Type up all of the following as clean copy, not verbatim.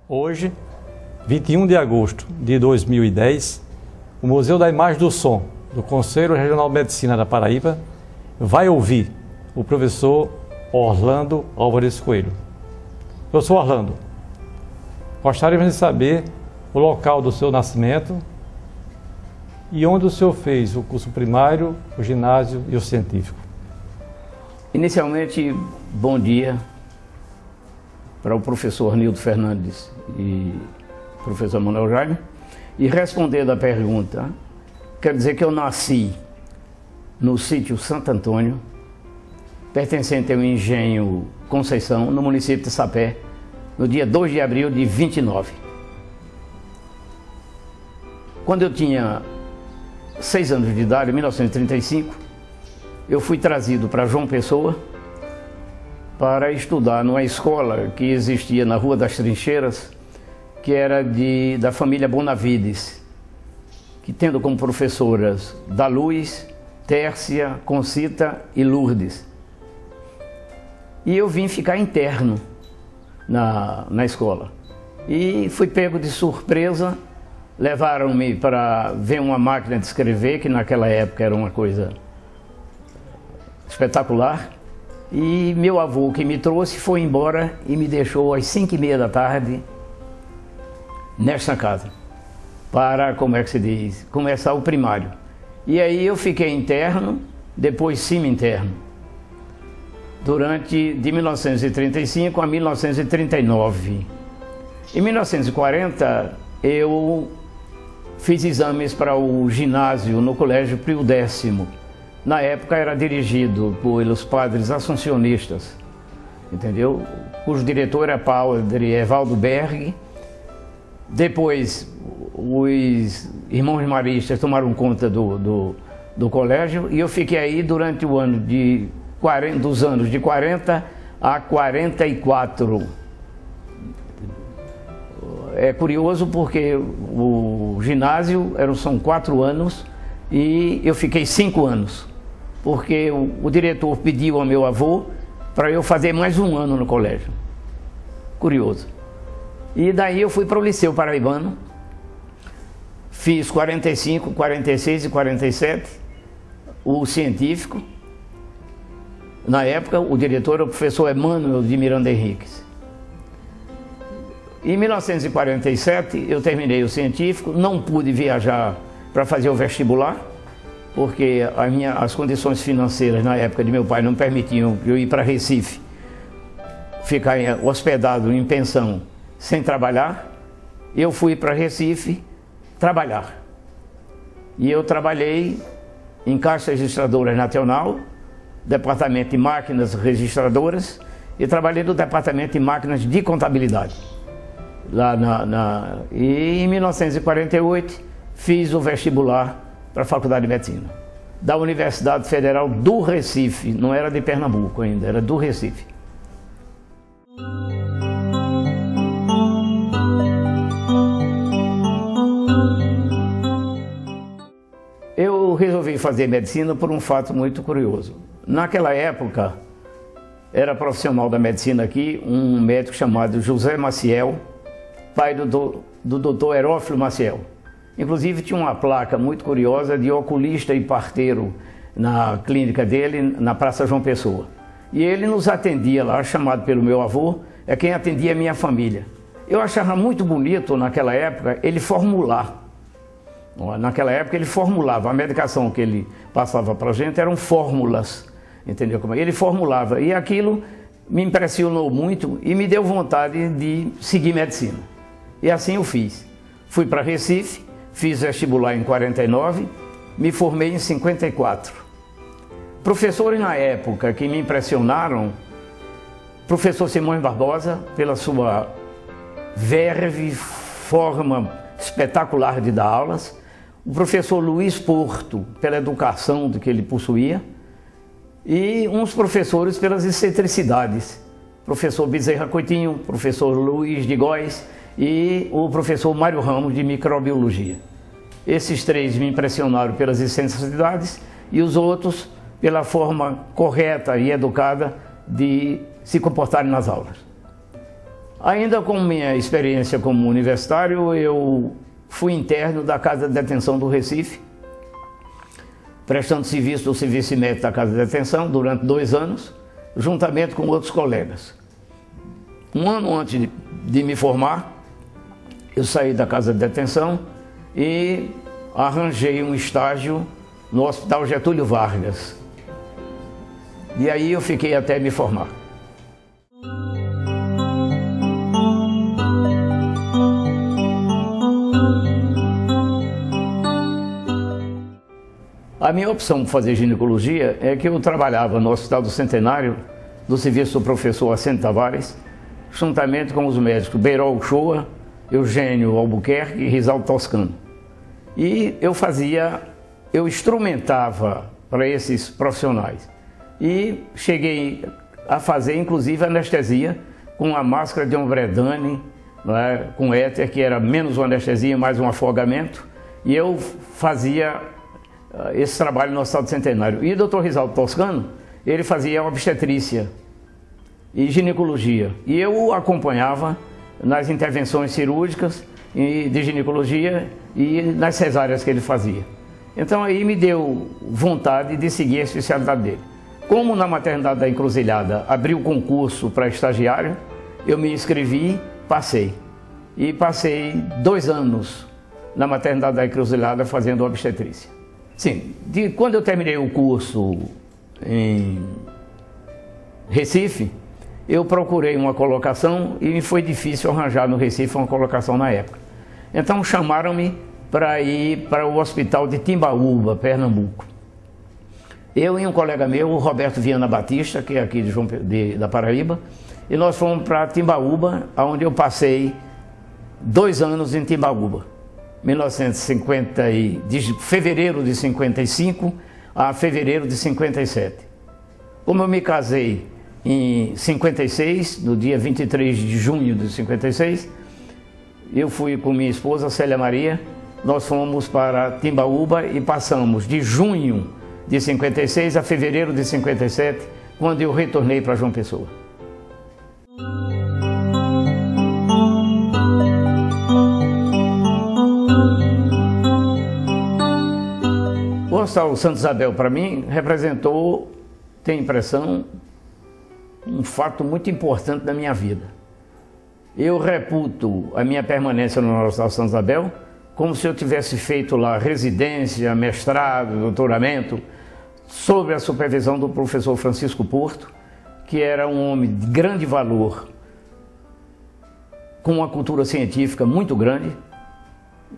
Hoje, 21 de agosto de 2010, o Museu da Imagem do Som do Conselho Regional de Medicina da Paraíba vai ouvir o professor Orlando Álvares Coelho. Professor Orlando, gostaríamos de saber o local do seu nascimento e onde o senhor fez o curso primário, o ginásio e o científico. Inicialmente, bom dia para o professor Nildo Fernandes e o professor Manuel Jaime. E respondendo à pergunta, quero dizer que eu nasci no sítio Santo Antônio, pertencente ao engenho Conceição, no município de Sapé, no dia 2 de abril de 29. Quando eu tinha 6 anos de idade, em 1935, eu fui trazido para João Pessoa para estudar numa escola que existia na Rua das Trincheiras, que era da família Bonavides, que tendo como professoras da Luz, Tércia, Concita e Lourdes. E eu vim ficar interno na escola. E fui pego de surpresa, levaram-me para ver uma máquina de escrever, que naquela época era uma coisa espetacular. E meu avô que me trouxe foi embora e me deixou às 5h30 da tarde nesta casa para, como é que se diz, começar o primário. E aí eu fiquei interno, depois semi-interno, de 1935 a 1939. Em 1940 eu fiz exames para o ginásio no Colégio Pio X. Na época era dirigido pelos padres assuncionistas, entendeu? Cujo diretor era padre Evaldo Berg. Depois os irmãos maristas tomaram conta do colégio e eu fiquei aí durante o ano dos anos de 40 a 44. É curioso porque o ginásio são 4 anos e eu fiquei 5 anos. Porque o diretor pediu ao meu avô para eu fazer mais um ano no colégio. Curioso. E daí eu fui para o Liceu Paraibano, fiz 45, 46 e 47, o científico. Na época, o diretor era o professor Emmanuel de Miranda Henriques. Em 1947, eu terminei o científico, não pude viajar para fazer o vestibular, porque as condições financeiras na época de meu pai não permitiam eu ir para Recife, ficar hospedado em pensão sem trabalhar. Eu fui para Recife trabalhar. E eu trabalhei em Caixa Registradora Nacional, Departamento de Máquinas Registradoras, e trabalhei no Departamento de Máquinas de Contabilidade. E em 1948 fiz o vestibular para a Faculdade de Medicina, da Universidade Federal do Recife, não era de Pernambuco ainda, era do Recife. Eu resolvi fazer medicina por um fato muito curioso. Naquela época, era profissional da medicina aqui, um médico chamado José Maciel, pai do doutor Herófilo Maciel. Inclusive tinha uma placa muito curiosa de oculista e parteiro na clínica dele, na Praça João Pessoa. E ele nos atendia lá, chamado pelo meu avô, é quem atendia a minha família. Eu achava muito bonito, naquela época, ele formular. Naquela época ele formulava, a medicação que ele passava para a gente eram fórmulas, entendeu como é? Ele formulava, e aquilo me impressionou muito e me deu vontade de seguir medicina. E assim eu fiz. Fui para Recife, fiz vestibular em 49, me formei em 54. Professores na época que me impressionaram, professor Simões Barbosa, pela sua verve, forma espetacular de dar aulas, o professor Luiz Porto, pela educação que ele possuía, e uns professores pelas excentricidades, professor Bezerra Coutinho, professor Luiz de Góes e o professor Mário Ramos, de microbiologia. Esses três me impressionaram pelas excentricidades e os outros pela forma correta e educada de se comportarem nas aulas. Ainda com minha experiência como universitário, eu fui interno da Casa de Detenção do Recife, prestando serviço do serviço médico da Casa de Detenção durante 2 anos, juntamente com outros colegas. Um ano antes de me formar, eu saí da Casa de Detenção e arranjei um estágio no Hospital Getúlio Vargas. E aí eu fiquei até me formar. A minha opção por fazer ginecologia é que eu trabalhava no Hospital do Centenário, do serviço do professor Assento Tavares, juntamente com os médicos Beirol Uchoa, Eugênio Albuquerque e Risaldo Toscano. E eu instrumentava para esses profissionais. E cheguei a fazer, inclusive, anestesia com a máscara de Ombredane, né, com éter, que era menos uma anestesia, mais um afogamento. E eu fazia esse trabalho no Hospital do Centenário. E o Dr. Risaldo Toscano, ele fazia obstetrícia e ginecologia. E eu o acompanhava nas intervenções cirúrgicas e de ginecologia e nas cesáreas que ele fazia. Então aí me deu vontade de seguir a especialidade dele. Como na maternidade da Encruzilhada abriu o concurso para estagiário, eu me inscrevi, passei. E passei 2 anos na maternidade da Encruzilhada fazendo obstetrícia. Sim, quando eu terminei o curso em Recife, eu procurei uma colocação e foi difícil arranjar no Recife uma colocação na época. Então chamaram-me para ir para o hospital de Timbaúba, Pernambuco. Eu e um colega meu, o Roberto Viana Batista, que é aqui da Paraíba, e nós fomos para Timbaúba, onde eu passei 2 anos em Timbaúba. De fevereiro de 55 a fevereiro de 57. Como eu me casei em 56, no dia 23 de junho de 56, eu fui com minha esposa Célia Maria, nós fomos para Timbaúba e passamos de junho de 56 a fevereiro de 57, quando eu retornei para João Pessoa. O Hospital Santa Isabel, para mim, representou, tenho a impressão, um fato muito importante da minha vida. Eu reputo a minha permanência no Hospital Santa Isabel como se eu tivesse feito lá residência, mestrado, doutoramento, sob a supervisão do professor Francisco Porto, que era um homem de grande valor, com uma cultura científica muito grande,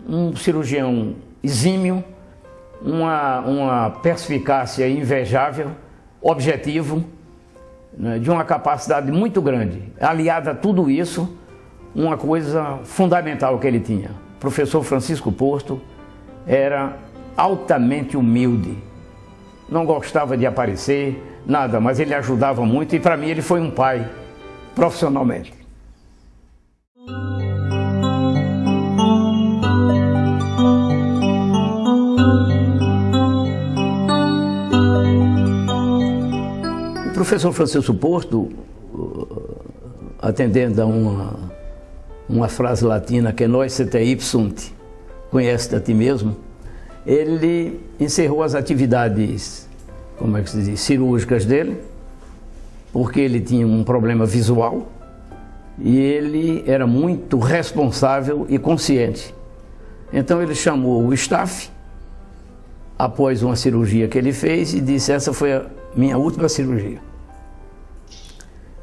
um cirurgião exímio, uma perspicácia invejável, objetivo, né, de uma capacidade muito grande. Aliada a tudo isso, uma coisa fundamental que ele tinha. O professor Francisco Porto era altamente humilde, não gostava de aparecer, nada, mas ele ajudava muito e para mim ele foi um pai, profissionalmente. O professor Francisco Porto, atendendo a uma frase latina que nós se te ipsunt, conhece a ti mesmo, ele encerrou as atividades, como é que se diz, cirúrgicas dele, porque ele tinha um problema visual e ele era muito responsável e consciente. Então ele chamou o staff, após uma cirurgia que ele fez, e disse: essa foi a minha última cirurgia.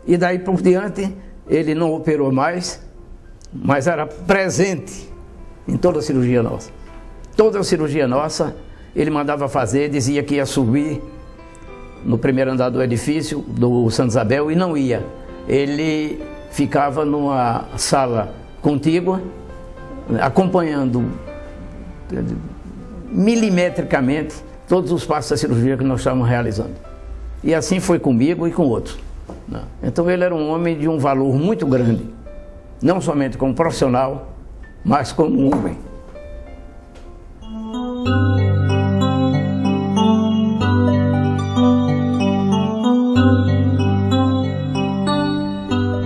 E daí por diante, ele não operou mais, mas era presente em toda a cirurgia nossa. Toda a cirurgia nossa, ele mandava fazer, dizia que ia subir no primeiro andar do edifício do Santa Isabel, e não ia. Ele ficava numa sala contígua, acompanhando milimetricamente todos os passos da cirurgia que nós estávamos realizando. E assim foi comigo e com outros. Então ele era um homem de um valor muito grande, não somente como profissional, mas como homem.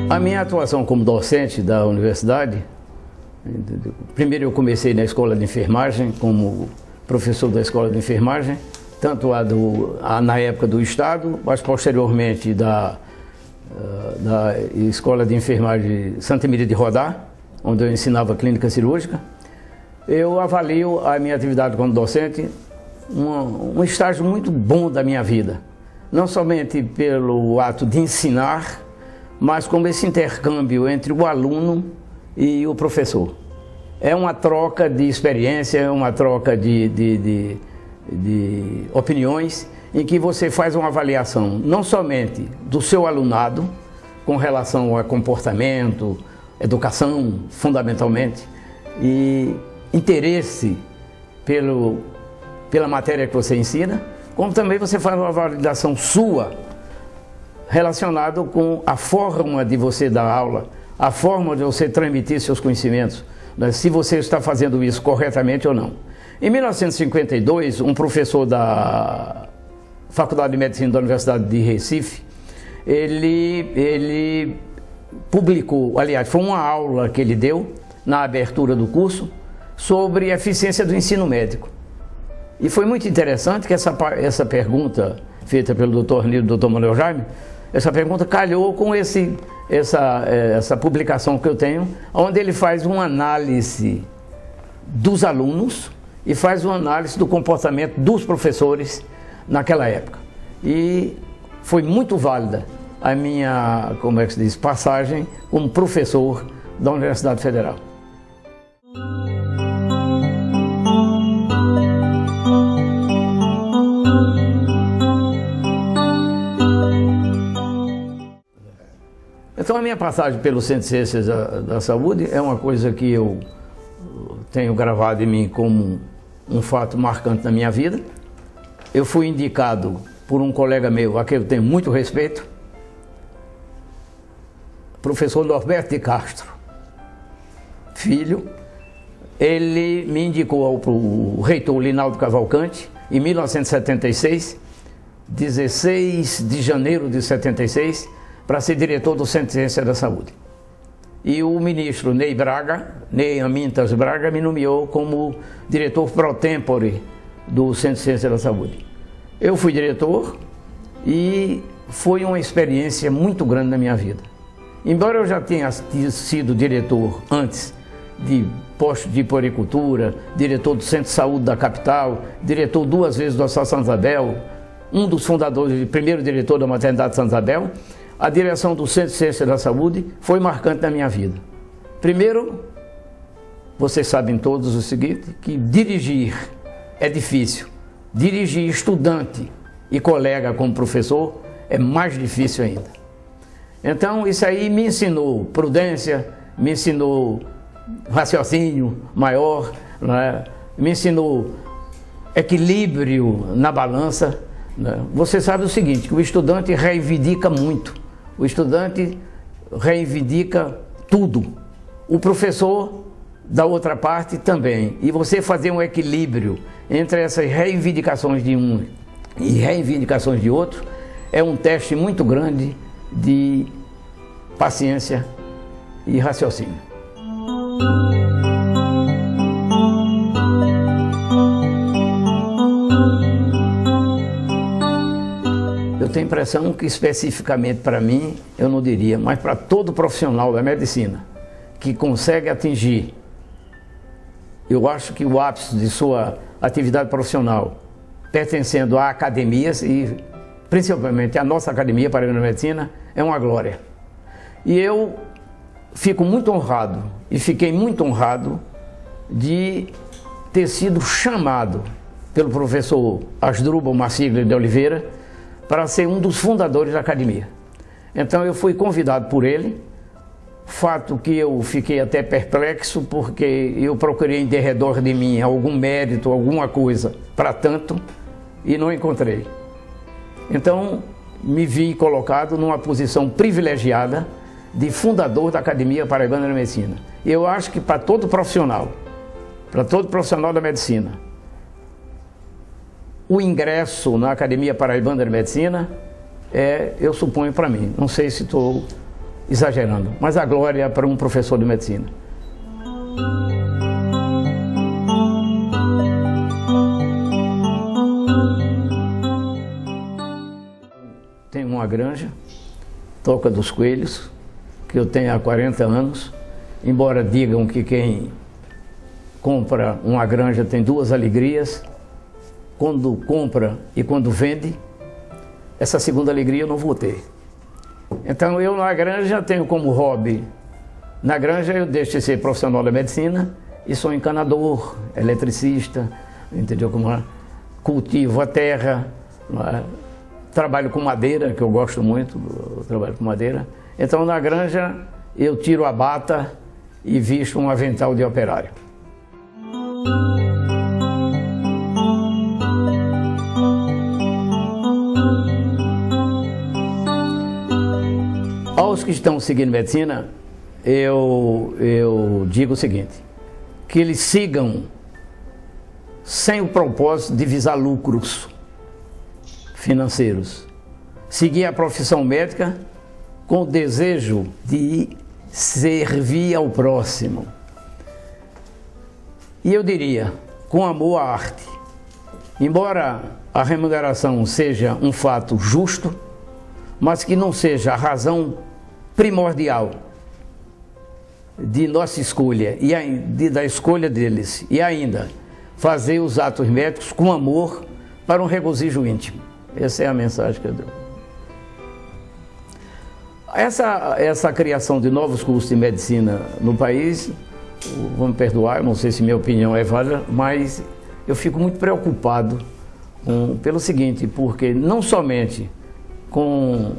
A minha atuação como docente da universidade, primeiro eu comecei na escola de enfermagem, como professor da escola de enfermagem, tanto na época do Estado, mas posteriormente da escola de enfermagem Santa Emília de Rodar, onde eu ensinava clínica cirúrgica. Eu avalio a minha atividade como docente um estágio muito bom da minha vida, não somente pelo ato de ensinar, mas como esse intercâmbio entre o aluno e o professor. É uma troca de experiência, é uma troca de opiniões, em que você faz uma avaliação não somente do seu alunado, com relação a comportamento, educação, fundamentalmente, e interesse pela matéria que você ensina, como também você faz uma validação sua, relacionado com a forma de você dar aula, a forma de você transmitir seus conhecimentos, né, se você está fazendo isso corretamente ou não. Em 1952, um professor da Faculdade de Medicina da Universidade de Recife, ele publicou, aliás, foi uma aula que ele deu na abertura do curso sobre a eficiência do ensino médico. E foi muito interessante que essa pergunta feita pelo Dr. Nildo e Dr. Manuel Jaime, essa pergunta calhou com essa publicação que eu tenho, onde ele faz uma análise dos alunos e faz uma análise do comportamento dos professores naquela época. E foi muito válida a minha, como é que se diz, passagem como professor da Universidade Federal. Então a minha passagem pelo Centro de Ciências da Saúde é uma coisa que eu tenho gravado em mim como um fato marcante na minha vida. Eu fui indicado por um colega meu, a quem eu tenho muito respeito, professor Norberto de Castro, filho. Ele me indicou para o reitor Linaldo Cavalcante, em 1976, 16 de janeiro de 76, para ser diretor do Centro de Ciências da Saúde. E o ministro Ney Amintas Braga, me nomeou como diretor pro tempore do Centro de Ciências da Saúde. Eu fui diretor e foi uma experiência muito grande na minha vida. Embora eu já tenha sido diretor antes de posto de puericultura, diretor do Centro de Saúde da capital, diretor 2 vezes do Hospital Santa Isabel, um dos fundadores, primeiro diretor da Maternidade Santa Isabel, a direção do Centro de Ciências da Saúde foi marcante na minha vida. Primeiro, vocês sabem todos o seguinte, que dirigir é difícil. Dirigir estudante e colega como professor é mais difícil ainda. Então, isso aí me ensinou prudência, me ensinou raciocínio maior, né? Me ensinou equilíbrio na balança. Né? Você sabe o seguinte, que o estudante reivindica muito. O estudante reivindica tudo. O professor, da outra parte, também. E você fazer um equilíbrio entre essas reivindicações de um e reivindicações de outro é um teste muito grande de paciência e raciocínio. Eu tenho a impressão que especificamente para mim, eu não diria, mas para todo profissional da medicina que consegue atingir, eu acho que o ápice de sua atividade profissional, pertencendo a academias e principalmente a nossa Academia Paraibana de Medicina, é uma glória. E eu fico muito honrado e fiquei muito honrado de ter sido chamado pelo professor Asdrubal Marsiglia de Oliveira para ser um dos fundadores da academia. Então eu fui convidado por ele, fato que eu fiquei até perplexo, porque eu procurei em derredor de mim algum mérito, alguma coisa para tanto, e não encontrei. Então me vi colocado numa posição privilegiada de fundador da Academia Paraibana de Medicina. Eu acho que para todo profissional da medicina, o ingresso na Academia Paraibana de Medicina eu suponho para mim, não sei se estou exagerando, mas a glória é para um professor de medicina. Tenho uma granja, Toca dos Coelhos, que eu tenho há 40 anos, embora digam que quem compra uma granja tem duas alegrias, quando compra e quando vende, essa segunda alegria eu não vou ter. Então eu na granja tenho como hobby, na granja eu deixo de ser profissional da medicina e sou encanador, eletricista, entendeu como é? Cultivo a terra, trabalho com madeira, que eu gosto muito, eu trabalho com madeira. Então na granja eu tiro a bata e visto um avental de operário. Aos que estão seguindo medicina, eu digo o seguinte, que eles sigam sem o propósito de visar lucros financeiros. Seguir a profissão médica com o desejo de servir ao próximo. E eu diria, com amor à arte. Embora a remuneração seja um fato justo, mas que não seja a razão primordial de nossa escolha e da escolha deles, e ainda fazer os atos médicos com amor para um regozijo íntimo. Essa é a mensagem que eu dou. Essa criação de novos cursos de medicina no país, vão me perdoar, eu não sei se minha opinião é válida, mas eu fico muito preocupado pelo seguinte, porque não somente com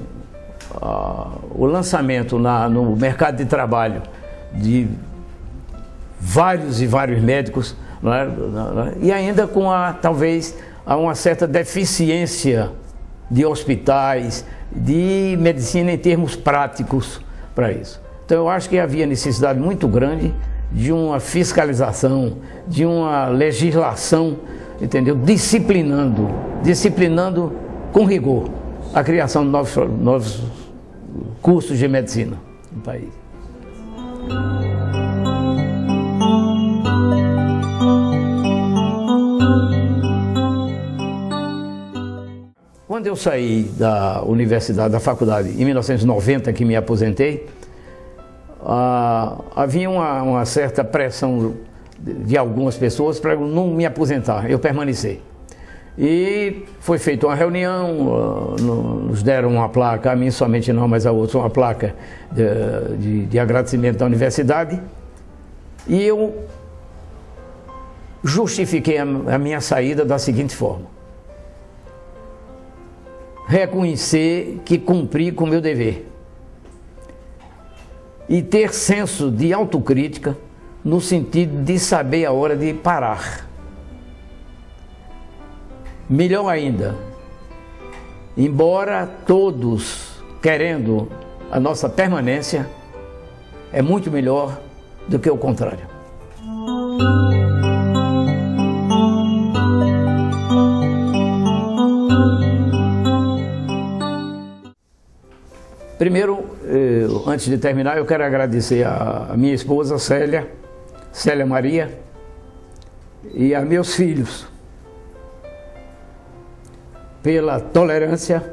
o lançamento no mercado de trabalho de vários e vários médicos, não é? E ainda com talvez uma certa deficiência de hospitais, de medicina em termos práticos para isso. Então eu acho que havia necessidade muito grande de uma fiscalização, de uma legislação, entendeu? Disciplinando com rigor a criação de novos cursos de medicina no país. Quando eu saí da universidade, da faculdade, em 1990, que me aposentei, havia uma certa pressão de algumas pessoas para eu não me aposentar, eu permanecer. E foi feita uma reunião, nos deram uma placa, a mim somente não, mas a outra, uma placa de agradecimento da universidade, e eu justifiquei a minha saída da seguinte forma: reconhecer que cumpri com o meu dever e ter senso de autocrítica no sentido de saber a hora de parar. Melhor ainda, embora todos querendo a nossa permanência, é muito melhor do que o contrário. Primeiro, antes de terminar, eu quero agradecer a minha esposa, Célia Maria, e a meus filhos, pela tolerância,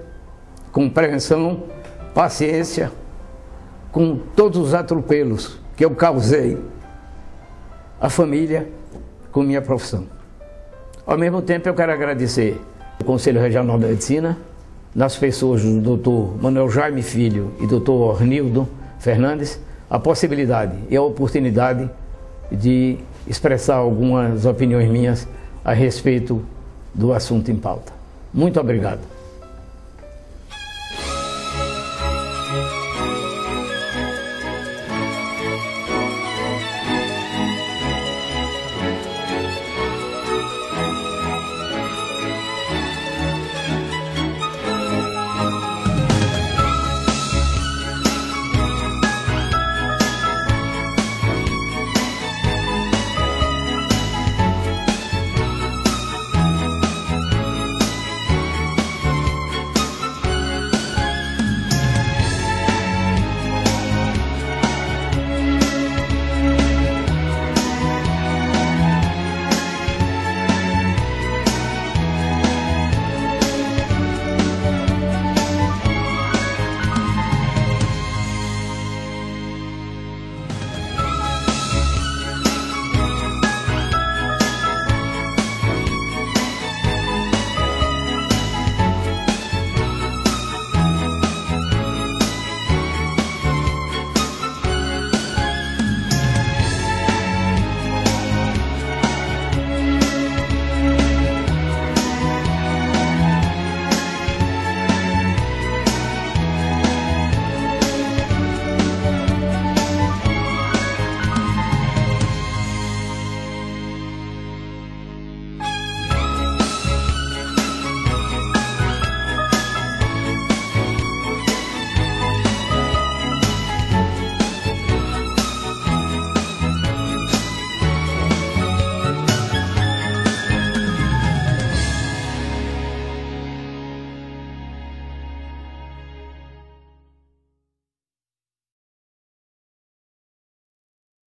compreensão, paciência, com todos os atropelos que eu causei à família com minha profissão. Ao mesmo tempo, eu quero agradecer o Conselho Regional de Medicina, nas pessoas do Dr. Manuel Jaime Filho e Dr. Ornildo Fernandes, a possibilidade e a oportunidade de expressar algumas opiniões minhas a respeito do assunto em pauta. Muito obrigado.